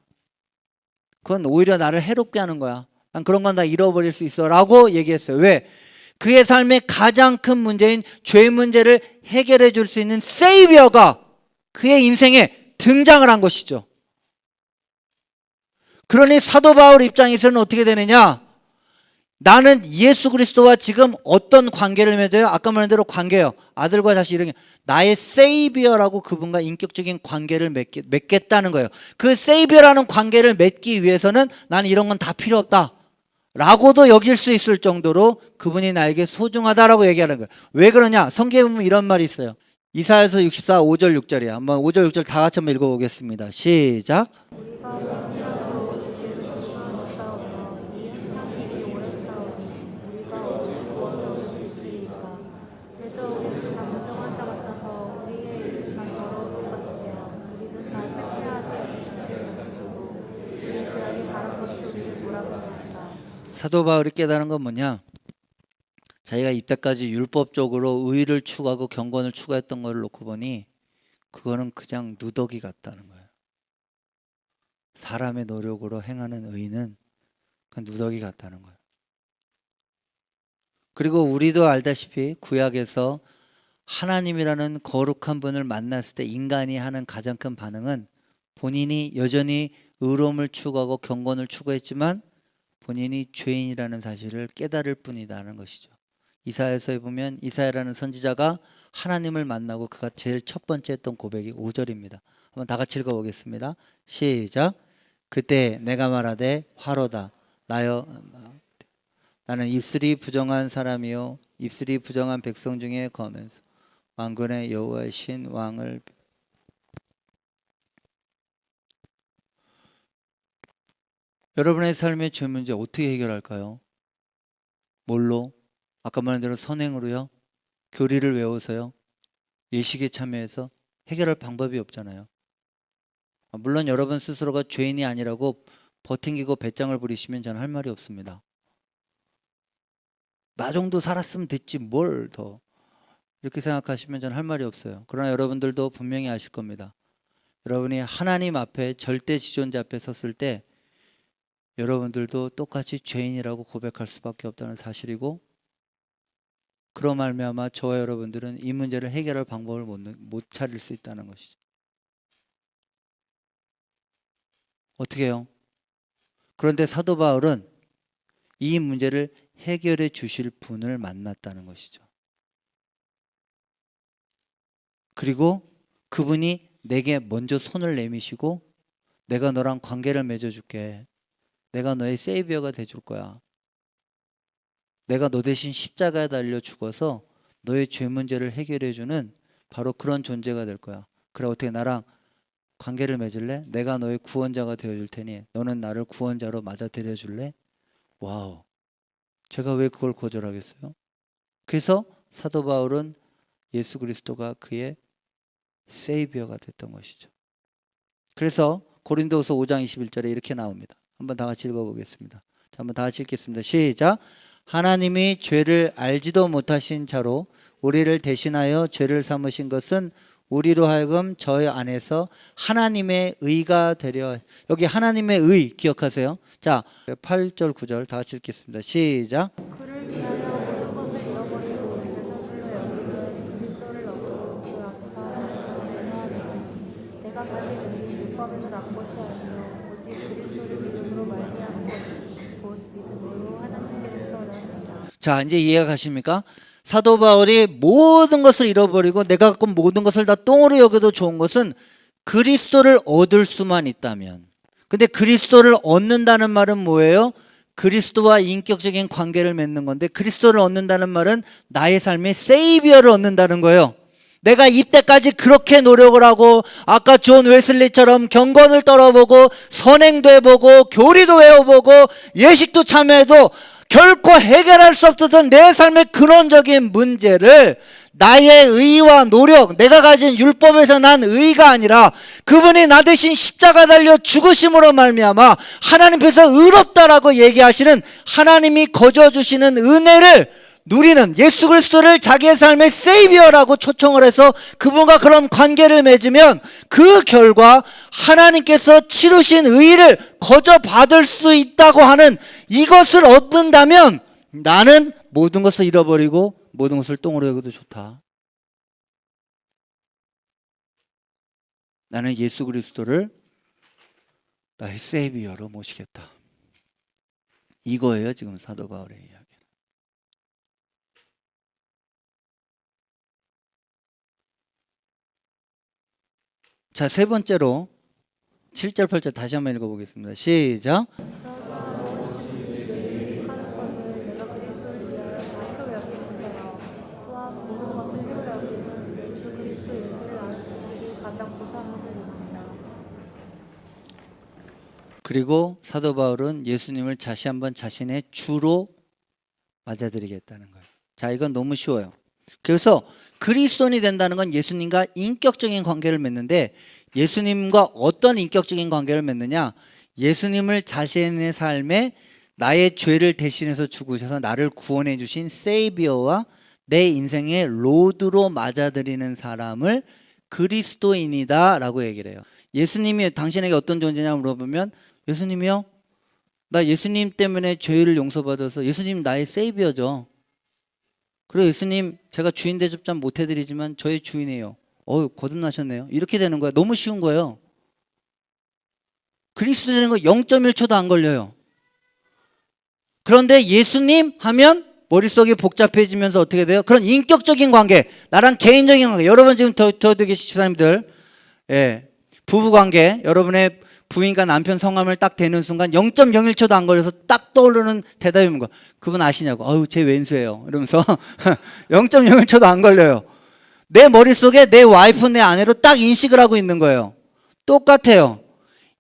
그건 오히려 나를 해롭게 하는 거야. 난 그런 건 다 잃어버릴 수 있어 라고 얘기했어요. 왜? 그의 삶의 가장 큰 문제인 죄 문제를 해결해 줄 수 있는 세이비어가 그의 인생에 등장을 한 것이죠. 그러니 사도 바울 입장에서는 어떻게 되느냐? 나는 예수 그리스도와 지금 어떤 관계를 맺어요? 아까 말한 대로 관계예요. 아들과 자식 이런 게 나의 세이비어라고 그분과 인격적인 관계를 맺겠다는 거예요. 그 세이비어라는 관계를 맺기 위해서는 나는 이런 건 다 필요 없다 라고도 여길 수 있을 정도로 그분이 나에게 소중하다라고 얘기하는 거예요. 왜 그러냐? 성경에 보면 이런 말이 있어요. 이사야서 64 5절 6절이에요. 한번 5절 6절 다 같이 한번 읽어보겠습니다. 시작. 사도 바울이 깨달은 건 뭐냐? 자기가 이때까지 율법적으로 의를 추구하고 경건을 추구했던 걸 놓고 보니 그거는 그냥 누더기 같다는 거예요. 사람의 노력으로 행하는 의는 그냥 누더기 같다는 거예요. 그리고 우리도 알다시피 구약에서 하나님이라는 거룩한 분을 만났을 때 인간이 하는 가장 큰 반응은 본인이 여전히 의로움을 추구하고 경건을 추구했지만 본인이 죄인이라는 사실을 깨달을 뿐이다는 것이죠. 이사야서에 보면 이사야라는 선지자가 하나님을 만나고 그가 제일 첫 번째 했던 고백이 5절입니다. 한번 다 같이 읽어보겠습니다. 시작. 그때 내가 말하되 화로다 나여 나는 입술이 부정한 사람이요 입술이 부정한 백성 중에 거하면서 만군의 여호와의 신 왕을 여러분의 삶의 죄 문제 어떻게 해결할까요? 뭘로? 아까 말한 대로 선행으로요? 교리를 외워서요? 예식에 참여해서? 해결할 방법이 없잖아요. 물론 여러분 스스로가 죄인이 아니라고 버팅기고 배짱을 부리시면 저는 할 말이 없습니다. 나 정도 살았으면 됐지 뭘 더 이렇게 생각하시면 저는 할 말이 없어요. 그러나 여러분들도 분명히 아실 겁니다. 여러분이 하나님 앞에 절대 지존자 앞에 섰을 때 여러분들도 똑같이 죄인이라고 고백할 수밖에 없다는 사실이고, 그로 말미암아 저와 여러분들은 이 문제를 해결할 방법을 못 찾을 수 있다는 것이죠. 어떻게 해요? 그런데 사도 바울은 이 문제를 해결해 주실 분을 만났다는 것이죠. 그리고 그분이 내게 먼저 손을 내미시고 내가 너랑 관계를 맺어줄게. 내가 너의 세이비어가 돼줄 거야. 내가 너 대신 십자가에 달려 죽어서 너의 죄 문제를 해결해주는 바로 그런 존재가 될 거야. 그래, 어떻게 나랑 관계를 맺을래? 내가 너의 구원자가 되어줄 테니 너는 나를 구원자로 맞아들여 줄래? 와우, 제가 왜 그걸 거절하겠어요? 그래서 사도 바울은 예수 그리스도가 그의 세이비어가 됐던 것이죠. 그래서 고린도후서 5장 21절에 이렇게 나옵니다. 한번 다 같이 읽어보겠습니다. 자, 한번 다 같이 읽겠습니다. 시작. 하나님이 죄를 알지도 못하신 자로 우리를 대신하여 죄를 삼으신 것은 우리로 하여금 저희 안에서 하나님의 의가 되려. 여기 하나님의 의 기억하세요. 자, 8절 9절 다 같이 읽겠습니다. 시작. 그를 위하여 모든 것을 잃어버리고 우리를 선물로 여기는 그리스도를 얻고 그 안에서 하나님을 행하리니 내가 가진 의는 율법에서 난 것이 아니요 오직 그리스도를 믿음으로 말미암은 것이니 곧 믿음으로 하나님께로서 얻었느니라. 자, 이제 이해가 가십니까? 사도 바울이 모든 것을 잃어버리고 내가 갖고 모든 것을 다 똥으로 여겨도 좋은 것은 그리스도를 얻을 수만 있다면. 근데 그리스도를 얻는다는 말은 뭐예요? 그리스도와 인격적인 관계를 맺는 건데, 그리스도를 얻는다는 말은 나의 삶의 세이비어를 얻는다는 거예요. 내가 이때까지 그렇게 노력을 하고 아까 존 웨슬리처럼 경건을 떨어보고 선행도 해보고 교리도 외워보고 예식도 참여해도 결코 해결할 수 없었던 내 삶의 근원적인 문제를 나의 의와 노력, 내가 가진 율법에서 난 의가 아니라 그분이 나 대신 십자가 달려 죽으심으로 말미암아 하나님 앞에서 의롭다라고 얘기하시는 하나님이 거저 주시는 은혜를 누리는 예수 그리스도를 자기의 삶의 세이비어라고 초청을 해서 그분과 그런 관계를 맺으면 그 결과 하나님께서 치르신 의를 거저 받을 수 있다고 하는 이것을 얻는다면 나는 모든 것을 잃어버리고 모든 것을 똥으로 여겨도 좋다. 나는 예수 그리스도를 나의 세이비어로 모시겠다. 이거예요, 지금 사도 바울의 이야기. 자, 세 번째로 7절 8절 다시 한번 읽어보겠습니다. 시작. 하는 것을 내가 그리스도를 위하여 다리로 여기는데요 또한 모든 것을 힘으로 여기는 내 주 그리스도 예수를 아는 지식이 가장 고상함이니라. 그리고 사도 바울은 예수님을 다시 한번 자신의 주로 맞아들이겠다는 거예요. 자, 이건 너무 쉬워요. 그래서 그리스도인이 된다는 건 예수님과 인격적인 관계를 맺는데, 예수님과 어떤 인격적인 관계를 맺느냐? 예수님을 자신의 삶에 나의 죄를 대신해서 죽으셔서 나를 구원해 주신 세이비어와 내 인생의 로드로 맞아들이는 사람을 그리스도인이다 라고 얘기를 해요. 예수님이 당신에게 어떤 존재냐 물어보면, 예수님이요? 나 예수님 때문에 죄를 용서받아서 예수님 나의 세이비어죠. 그리고 예수님, 제가 주인 대접 좀 못 해드리지만 저의 주인이에요. 거듭나셨네요. 이렇게 되는 거예요. 너무 쉬운 거예요. 그리스도 되는 거 0.1초도 안 걸려요. 그런데 예수님 하면 머릿속이 복잡해지면서 어떻게 돼요? 그런 인격적인 관계, 나랑 개인적인 관계. 여러분 지금 더 계신 사람들, 부부 관계, 여러분의 부인과 남편 성함을 딱 대는 순간 0.01초도 안 걸려서 딱 떠오르는 대답이 뭔가, 그분 아시냐고? 제 왼수예요. 이러면서 0.01초도 안 걸려요. 내 머릿속에 내 와이프, 내 아내로 딱 인식을 하고 있는 거예요. 똑같아요.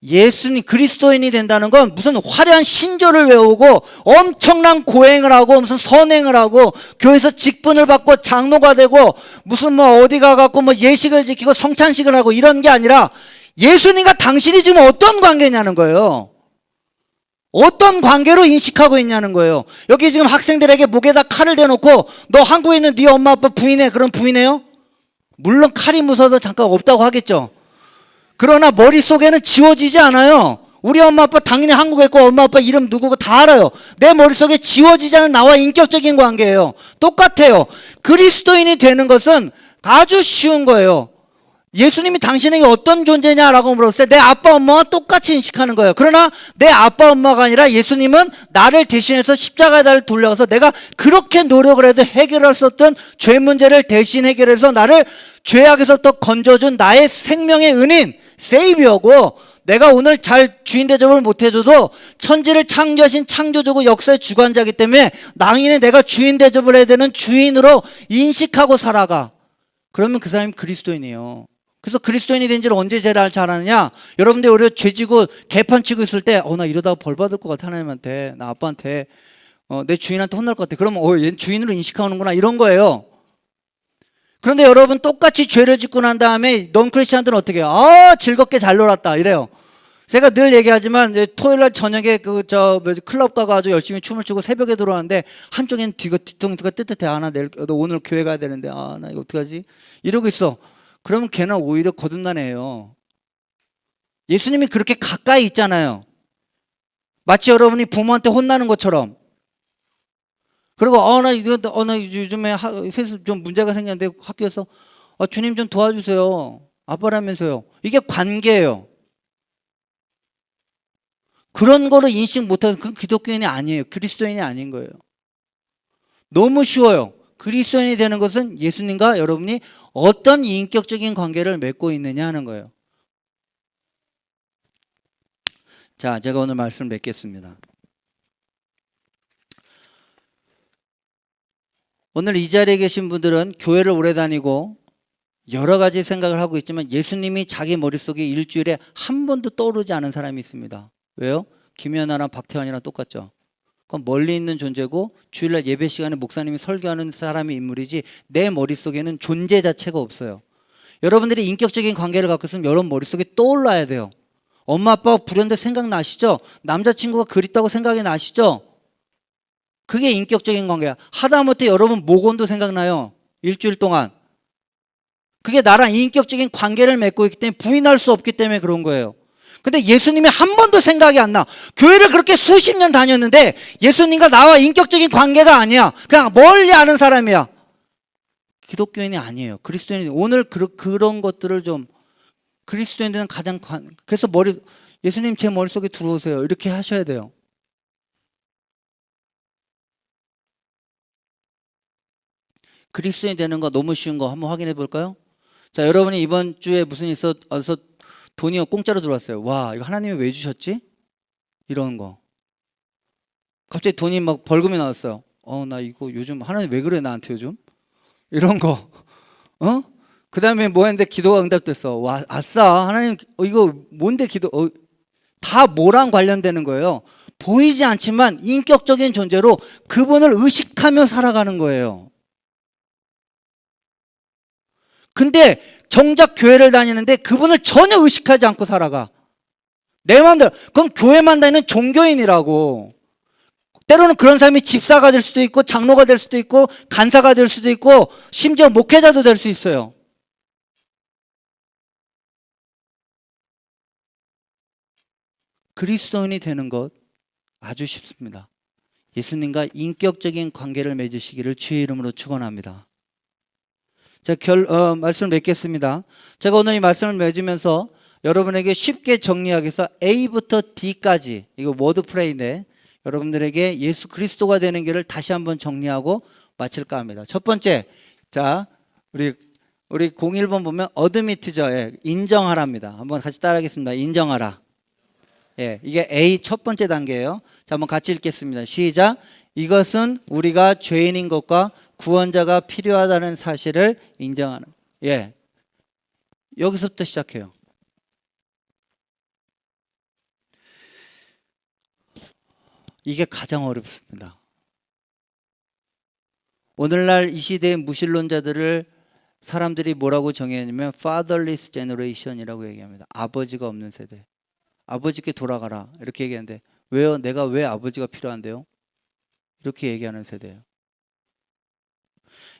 예수님, 그리스도인이 된다는 건 무슨 화려한 신조를 외우고 엄청난 고행을 하고 무슨 선행을 하고 교회에서 직분을 받고 장로가 되고 무슨 어디 가갖고 예식을 지키고 성찬식을 하고 이런 게 아니라, 예수님과 당신이 지금 어떤 관계냐는 거예요. 어떤 관계로 인식하고 있냐는 거예요. 여기 지금 학생들에게 목에다 칼을 대놓고 너 한국에 있는 네 엄마 아빠 부인해. 그럼 부인해요? 물론 칼이 무서워서 잠깐 없다고 하겠죠. 그러나 머릿속에는 지워지지 않아요. 우리 엄마 아빠 당연히 한국에 있고 엄마 아빠 이름 누구고 다 알아요. 내 머릿속에 지워지지 않은 나와 인격적인 관계예요. 똑같아요. 그리스도인이 되는 것은 아주 쉬운 거예요. 예수님이 당신에게 어떤 존재냐라고 물었을 때 내 아빠 엄마와 똑같이 인식하는 거예요. 그러나 내 아빠 엄마가 아니라 예수님은 나를 대신해서 십자가를 돌려서 내가 그렇게 노력을 해도 해결할 수 없던 죄 문제를 대신 해결해서 나를 죄악에서부터 건져준 나의 생명의 은인 세이비어고, 내가 오늘 잘 주인 대접을 못해줘도 천지를 창조하신 창조주고 역사의 주관자이기 때문에 당연히 내가 주인 대접을 해야 되는 주인으로 인식하고 살아가. 그러면 그 사람이 그리스도인이에요. 그래서 그리스도인이 된 지를 언제 제일 잘하느냐? 여러분들 우리가 죄지고 개판 치고 있을 때 나 이러다가 벌 받을 것 같아. 하나님한테, 나 아빠한테, 내 주인한테 혼날 것 같아. 그러면 얘 주인으로 인식하는구나, 이런 거예요. 그런데 여러분 똑같이 죄를 짓고 난 다음에 넌 크리스찬들은 어떻게 해요? 즐겁게 잘 놀았다 이래요. 제가 늘 얘기하지만 토요일날 저녁에 클럽 가가지고 열심히 춤을 추고 새벽에 들어왔는데 한쪽엔 뒤통수가 뜨뜻해. 나 오늘 교회 가야 되는데 나 이거 어떡하지? 이러고 있어. 그러면 걔는 오히려 거듭난 애예요. 예수님이 그렇게 가까이 있잖아요. 마치 여러분이 부모한테 혼나는 것처럼. 그리고 나 요즘에 회사 좀 문제가 생겼는데 학교에서 주님 좀 도와주세요. 아빠라면서요. 이게 관계예요. 그런 거를 인식 못하는 그건 기독교인이 아니에요. 그리스도인이 아닌 거예요. 너무 쉬워요. 그리스도인이 되는 것은 예수님과 여러분이 어떤 인격적인 관계를 맺고 있느냐 하는 거예요. 자, 제가 오늘 말씀을 맺겠습니다. 오늘 이 자리에 계신 분들은 교회를 오래 다니고 여러 가지 생각을 하고 있지만 예수님이 자기 머릿속에 일주일에 한 번도 떠오르지 않은 사람이 있습니다. 왜요? 김연아랑 박태환이랑 똑같죠. 그건 멀리 있는 존재고 주일날 예배 시간에 목사님이 설교하는 사람의 인물이지 내 머릿속에는 존재 자체가 없어요. 여러분들이 인격적인 관계를 갖고 있으면 여러분 머릿속에 떠올라야 돼요. 엄마 아빠가 불현듯 생각나시죠? 남자친구가 그립다고 생각이 나시죠? 그게 인격적인 관계야. 하다못해 여러분 모건도 생각나요. 일주일 동안. 그게 나랑 인격적인 관계를 맺고 있기 때문에 부인할 수 없기 때문에 그런 거예요. 근데 예수님이 한 번도 생각이 안 나. 교회를 그렇게 수십 년 다녔는데 예수님과 나와 인격적인 관계가 아니야. 그냥 멀리 아는 사람이야. 기독교인이 아니에요. 그리스도인이. 오늘 그런 것들을 좀, 그리스도인들은 그래서 예수님 제 머릿속에 들어오세요. 이렇게 하셔야 돼요. 그리스도인이 되는 거 너무 쉬운 거 한번 확인해 볼까요? 자, 여러분이 이번 주에 무슨 있어서 돈이 공짜로 들어왔어요. 와, 이거 하나님이 왜 주셨지? 이런 거. 갑자기 돈이 막 벌금이 나왔어요. 나 이거 요즘 하나님 왜 그래 나한테 요즘? 이런 거. 그 다음에 뭐 했는데 기도가 응답됐어. 와, 아싸. 하나님 이거 뭔데 다 뭐랑 관련되는 거예요? 보이지 않지만 인격적인 존재로 그분을 의식하며 살아가는 거예요. 근데 정작 교회를 다니는데 그분을 전혀 의식하지 않고 살아가. 내 마음대로. 그건 교회만 다니는 종교인이라고. 때로는 그런 사람이 집사가 될 수도 있고 장로가 될 수도 있고 간사가 될 수도 있고 심지어 목회자도 될 수 있어요. 그리스도인이 되는 것 아주 쉽습니다. 예수님과 인격적인 관계를 맺으시기를 주의 이름으로 축원합니다. 자, 말씀을 맺겠습니다. 제가 오늘 이 말씀을 맺으면서 여러분에게 쉽게 정리하기 위해서 A부터 D까지, 이거 워드 플레이인데 여러분들에게 예수 그리스도가 되는 길을 다시 한번 정리하고 마칠까 합니다. 첫 번째, 자, 우리 01번 보면 어드미트죠. 예, 인정하라입니다. 한번 같이 따라하겠습니다. 인정하라. 예, 이게 A 첫 번째 단계예요. 자, 한번 같이 읽겠습니다. 시작. 이것은 우리가 죄인인 것과 구원자가 필요하다는 사실을 인정하는. 예, 여기서부터 시작해요. 이게 가장 어렵습니다. 오늘날 이 시대의 무신론자들을 사람들이 뭐라고 정의하냐면 fatherless generation이라고 얘기합니다. 아버지가 없는 세대. 아버지께 돌아가라 이렇게 얘기하는데 왜요? 내가 왜 아버지가 필요한데요? 이렇게 얘기하는 세대예요.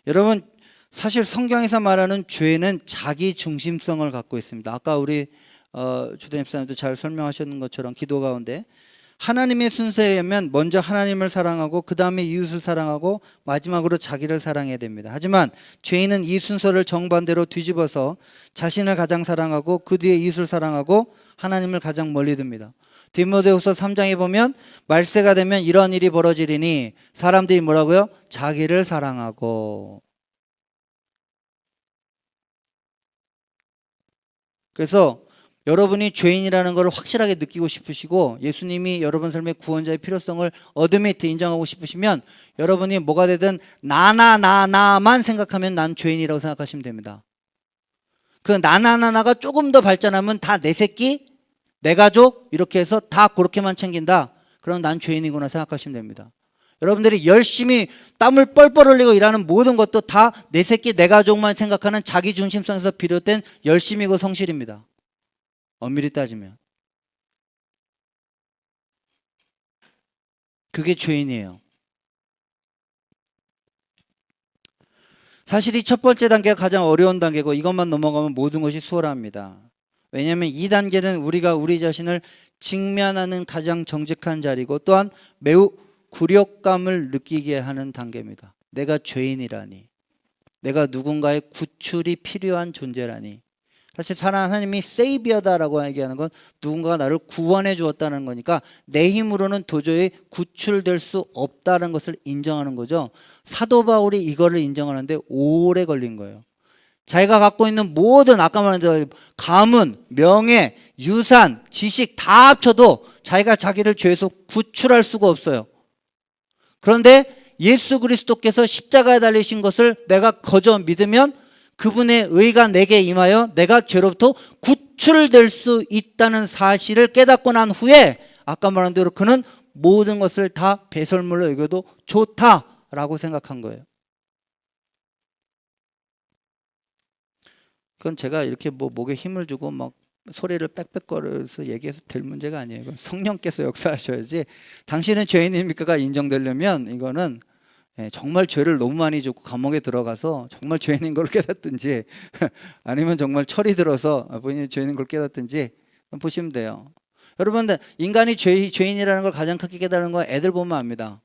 여러분, 사실 성경에서 말하는 죄는 자기 중심성을 갖고 있습니다. 아까 우리 조대님 사님도 잘 설명하셨는 것처럼 기도 가운데 하나님의 순서에 의하면 먼저 하나님을 사랑하고 그 다음에 이웃을 사랑하고 마지막으로 자기를 사랑해야 됩니다. 하지만 죄인은 이 순서를 정반대로 뒤집어서 자신을 가장 사랑하고 그 뒤에 이웃을 사랑하고 하나님을 가장 멀리 둡니다. 디모데후서 3장에 보면 말세가 되면 이런 일이 벌어지리니 사람들이 뭐라고요? 자기를 사랑하고. 그래서 여러분이 죄인이라는 걸 확실하게 느끼고 싶으시고 예수님이 여러분 삶의 구원자의 필요성을 어드미트 인정하고 싶으시면 여러분이 뭐가 되든 나만 생각하면 난 죄인이라고 생각하시면 됩니다. 그 나가 조금 더 발전하면 다 내 새끼, 내 가족 이렇게 해서 다 그렇게만 챙긴다. 그럼 난 죄인이구나 생각하시면 됩니다. 여러분들이 열심히 땀을 뻘뻘 흘리고 일하는 모든 것도 다 내 새끼, 내 가족만 생각하는 자기 중심성에서 비롯된 열심이고 성실입니다. 엄밀히 따지면 그게 죄인이에요. 사실 이 첫 번째 단계가 가장 어려운 단계고 이것만 넘어가면 모든 것이 수월합니다. 왜냐하면 이 단계는 우리가 우리 자신을 직면하는 가장 정직한 자리고 또한 매우 굴욕감을 느끼게 하는 단계입니다. 내가 죄인이라니, 내가 누군가의 구출이 필요한 존재라니. 사실 하나님이 세이비어다라고 얘기하는 건 누군가가 나를 구원해 주었다는 거니까 내 힘으로는 도저히 구출될 수 없다는 것을 인정하는 거죠. 사도 바울이 이거를 인정하는데 오래 걸린 거예요. 자기가 갖고 있는 모든 아까 말한 대로 가문, 명예, 유산, 지식 다 합쳐도 자기가 자기를 죄에서 구출할 수가 없어요. 그런데 예수 그리스도께서 십자가에 달리신 것을 내가 거저 믿으면 그분의 의가 내게 임하여 내가 죄로부터 구출될 수 있다는 사실을 깨닫고 난 후에 아까 말한 대로 그는 모든 것을 다 배설물로 여겨도 좋다라고 생각한 거예요. 그건 제가 이렇게 목에 힘을 주고 막 소리를 빽빽거려서 얘기해서 될 문제가 아니에요. 이건 성령께서 역사하셔야지. 당신은 죄인입니까가 인정되려면 이거는 정말 죄를 너무 많이 짓고 감옥에 들어가서 정말 죄인인 걸 깨닫든지 아니면 정말 철이 들어서 본인이 죄인인 걸 깨닫든지 보시면 돼요. 여러분들 인간이 죄인이라는 걸 가장 크게 깨달은 건 애들 보면 압니다.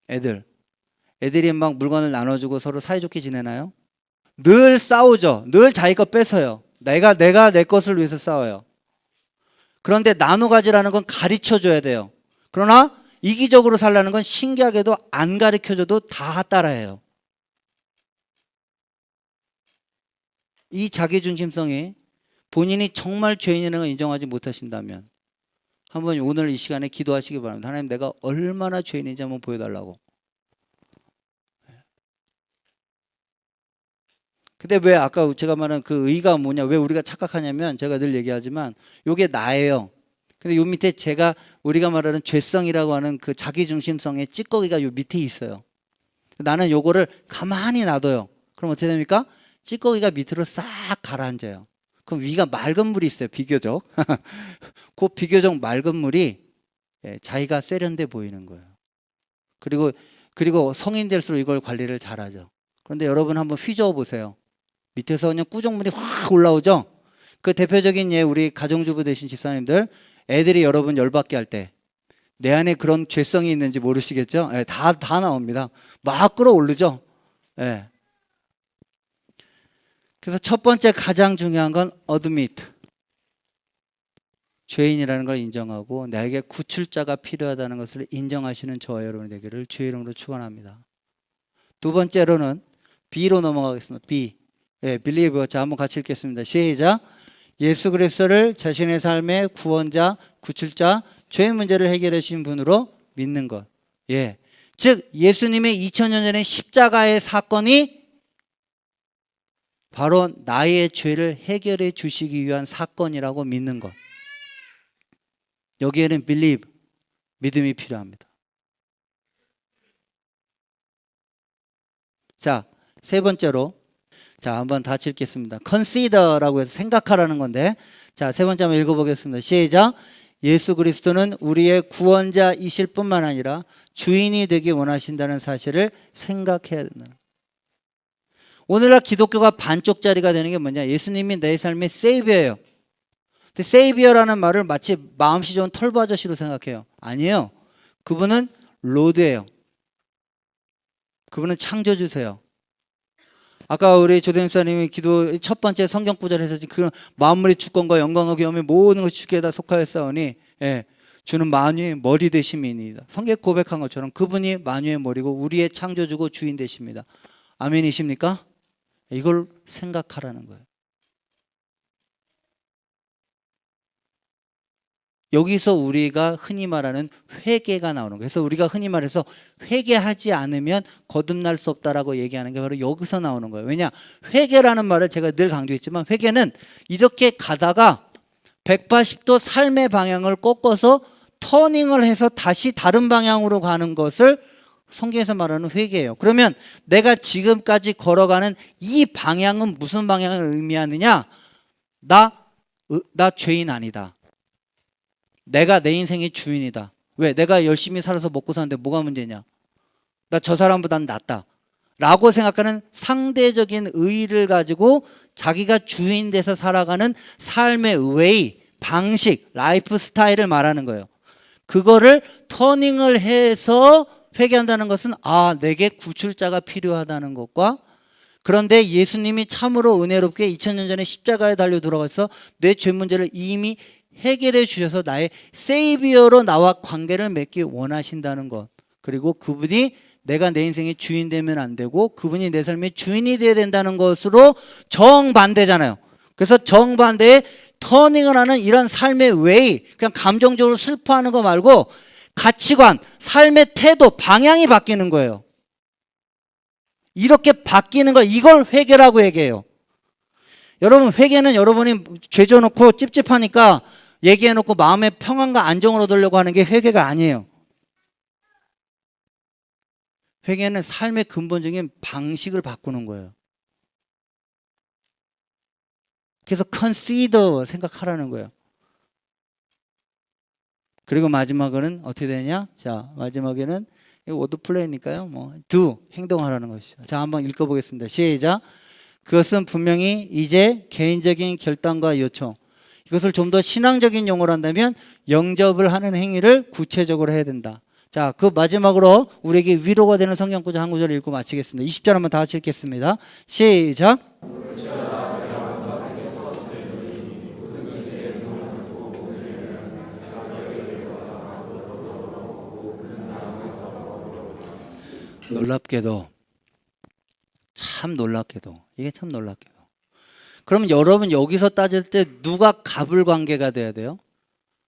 애들이 막 물건을 나눠주고 서로 사이좋게 지내나요? 늘 싸우죠. 늘 자기 것 뺏어요. 내가 내 것을 위해서 싸워요. 그런데 나눠 가지라는 건 가르쳐줘야 돼요. 그러나 이기적으로 살라는 건 신기하게도 안 가르쳐줘도 다 따라해요. 이 자기중심성이 본인이 정말 죄인이라는 걸 인정하지 못하신다면 한번 오늘 이 시간에 기도하시기 바랍니다. 하나님, 내가 얼마나 죄인인지 한번 보여달라고. 근데 왜 아까 제가 말한 그 의가 뭐냐, 왜 우리가 착각하냐면 제가 늘 얘기하지만 이게 나예요. 근데 요 밑에 우리가 말하는 죄성이라고 하는 그 자기중심성의 찌꺼기가 요 밑에 있어요. 나는 요거를 가만히 놔둬요. 그럼 어떻게 됩니까? 찌꺼기가 밑으로 싹 가라앉아요. 그럼 위가 맑은 물이 있어요. 비교적. 그 비교적 맑은 물이 자기가 세련돼 보이는 거예요. 그리고 성인 될수록 이걸 관리를 잘하죠. 그런데 여러분 한번 휘저어 보세요. 밑에서 그냥 꾸정물이 확 올라오죠. 그 대표적인 우리 가정주부 되신 집사님들, 애들이 여러분 열받게 할 때 내 안에 그런 죄성이 있는지 모르시겠죠? 다 나옵니다. 막 끌어오르죠. 그래서 첫 번째 가장 중요한 건 어드미트. 죄인이라는 걸 인정하고 나에게 구출자가 필요하다는 것을 인정하시는 저와 여러분이 되기를 주의 이름으로 축원합니다. 두 번째로는 B로 넘어가겠습니다. B. believe. 자, 한번 같이 읽겠습니다. 시작. 예수 그리스도를 자신의 삶의 구원자, 구출자, 죄의 문제를 해결해 주신 분으로 믿는 것. 즉 예수님의 2000년 전의 십자가의 사건이 바로 나의 죄를 해결해 주시기 위한 사건이라고 믿는 것. 여기에는 believe, 믿음이 필요합니다. 자, 세 번째로, 자, 한번 다 읽겠습니다. consider라고 해서 생각하라는 건데, 자, 세 번째 한번 읽어보겠습니다. 시작. 예수 그리스도는 우리의 구원자이실 뿐만 아니라 주인이 되기 원하신다는 사실을 생각해야 된다. 오늘날 기독교가 반쪽짜리가 되는 게 뭐냐? 예수님이 내 삶의 세이비어예요. 근데 세이비어라는 말을 마치 마음씨 좋은 털보 아저씨로 생각해요. 아니에요. 그분은 로드예요. 그분은 창조주세요. 아까 우리 조대님 사님이 기도 첫 번째 성경 구절에서 그 만물의 주권과 영광과 귀함이 모든 것이 주께 다 속하였사오니 예, 주는 만유의 머리 되심이니이다. 성경 고백한 것처럼 그분이 만유의 머리고 우리의 창조주고 주인 되십니다. 아멘이십니까? 이걸 생각하라는 거예요. 여기서 우리가 흔히 말하는 회개가 나오는 거예요. 그래서 우리가 흔히 말해서 회개하지 않으면 거듭날 수 없다라고 얘기하는 게 바로 여기서 나오는 거예요. 왜냐? 회개라는 말을 제가 늘 강조했지만 회개는 이렇게 가다가 180도 삶의 방향을 꺾어서 터닝을 해서 다시 다른 방향으로 가는 것을 성경에서 말하는 회개예요. 그러면 내가 지금까지 걸어가는 이 방향은 무슨 방향을 의미하느냐? 나 죄인 아니다. 내가 내 인생의 주인이다. 왜? 내가 열심히 살아서 먹고 사는데 뭐가 문제냐? 나 저 사람보단 낫다. 라고 생각하는 상대적인 의의를 가지고 자기가 주인 돼서 살아가는 삶의 웨이, 방식, 라이프 스타일을 말하는 거예요. 그거를 터닝을 해서 회개한다는 것은 내게 구출자가 필요하다는 것과 그런데 예수님이 참으로 은혜롭게 2000년 전에 십자가에 달려 들어가서 내 죄 문제를 이미 해결해 주셔서 나의 세이비어로 나와 관계를 맺기 원하신다는 것. 그리고 그분이 내가 내 인생의 주인 되면 안 되고 그분이 내 삶의 주인이 되어야 된다는 것으로 정반대잖아요. 그래서 정반대에 터닝을 하는 이런 삶의 웨이, 그냥 감정적으로 슬퍼하는 거 말고 가치관, 삶의 태도, 방향이 바뀌는 거예요. 이렇게 바뀌는 거, 이걸 회개라고 얘기해요. 여러분, 회개는 여러분이 죄 져놓고 찝찝하니까 얘기해놓고 마음의 평안과 안정을 얻으려고 하는 게 회개가 아니에요. 회개는 삶의 근본적인 방식을 바꾸는 거예요. 그래서 consider 생각하라는 거예요. 그리고 마지막은 어떻게 되냐? 자, 마지막에는 워드 플레이니까요. do 행동하라는 것이죠. 자, 한번 읽어보겠습니다. 시작. 그것은 분명히 이제 개인적인 결단과 요청. 이것을 좀 더 신앙적인 용어로 한다면 영접을 하는 행위를 구체적으로 해야 된다. 자, 그 마지막으로 우리에게 위로가 되는 성경 구절 한 구절을 읽고 마치겠습니다. 20절 한번 다 같이 읽겠습니다. 시작. 놀랍게도 참 놀랍게도 이게 참 놀랍게도 그러면 여러분 여기서 따질 때 누가 갑을 관계가 돼야 돼요?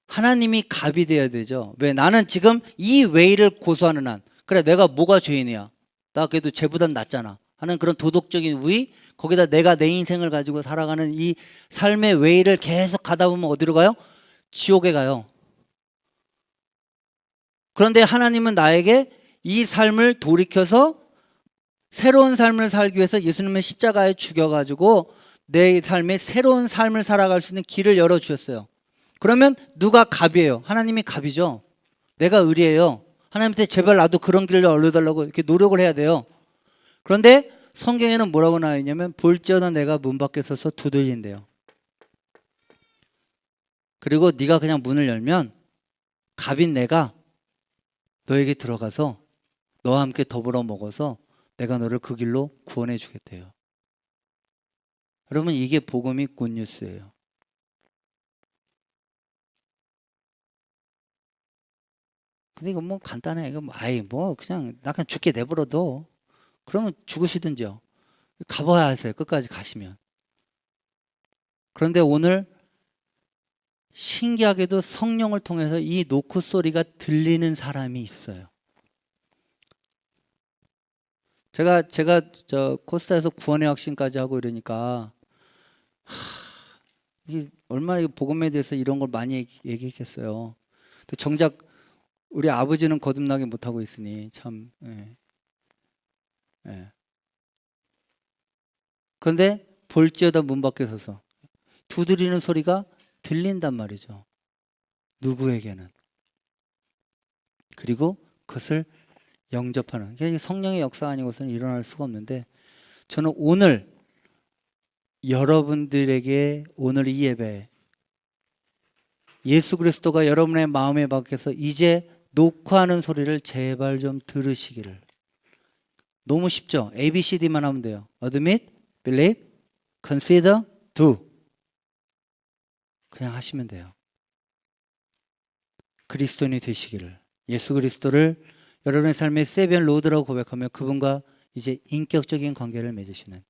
하나님이 갑이 돼야 되죠. 왜? 나는 지금 이 웨이를 고수하는 한 그래 내가 뭐가 죄인이야? 나 그래도 쟤보단 낫잖아 하는 그런 도덕적인 우위 거기다 내가 내 인생을 가지고 살아가는 이 삶의 웨이를 계속 가다 보면 어디로 가요? 지옥에 가요. 그런데 하나님은 나에게 이 삶을 돌이켜서 새로운 삶을 살기 위해서 예수님을 십자가에 죽여가지고 내 삶의 새로운 삶을 살아갈 수 있는 길을 열어주셨어요. 그러면 누가 갑이에요? 하나님이 갑이죠. 내가 의리예요. 하나님한테 제발 나도 그런 길을 알려달라고 이렇게 노력을 해야 돼요. 그런데 성경에는 뭐라고 나와 있냐면 볼지어다 내가 문 밖에 서서 두들린대요. 그리고 네가 그냥 문을 열면 갑인 내가 너에게 들어가서 너와 함께 더불어 먹어서 내가 너를 그 길로 구원해 주겠대요. 여러분 이게 복음이 굿뉴스예요. 근데 이거 뭐 간단해. 이거 그냥 나 그냥 죽게 내버려둬. 그러면 죽으시든지요. 가봐야 하세요. 끝까지 가시면. 그런데 오늘 신기하게도 성령을 통해서 이 노크 소리가 들리는 사람이 있어요. 제가 저 코스타에서 구원의 확신까지 하고 이러니까 이게 얼마나 복음에 대해서 이런 걸 많이 얘기했겠어요. 근데 정작 우리 아버지는 거듭나게 못하고 있으니 참. 예. 그런데 볼지어다 문 밖에 서서 두드리는 소리가 들린단 말이죠. 누구에게는. 그리고 그것을 영접하는. 성령의 역사 아니고서는 일어날 수가 없는데 저는 오늘 여러분들에게 오늘 이 예배 예수 그리스도가 여러분의 마음에 박혀서 이제 녹화하는 소리를 제발 좀 들으시기를. 너무 쉽죠? ABCD만 하면 돼요. Admit, Believe, Consider, Do. 그냥 하시면 돼요. 그리스도인이 되시기를. 예수 그리스도를 여러분의 삶의 세비언 로드라고 고백하며 그분과 이제 인격적인 관계를 맺으시는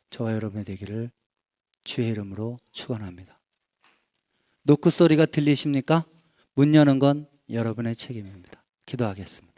저와 여러분이 되기를 주의 이름으로 축원합니다. 노크 소리가 들리십니까? 문 여는 건 여러분의 책임입니다. 기도하겠습니다.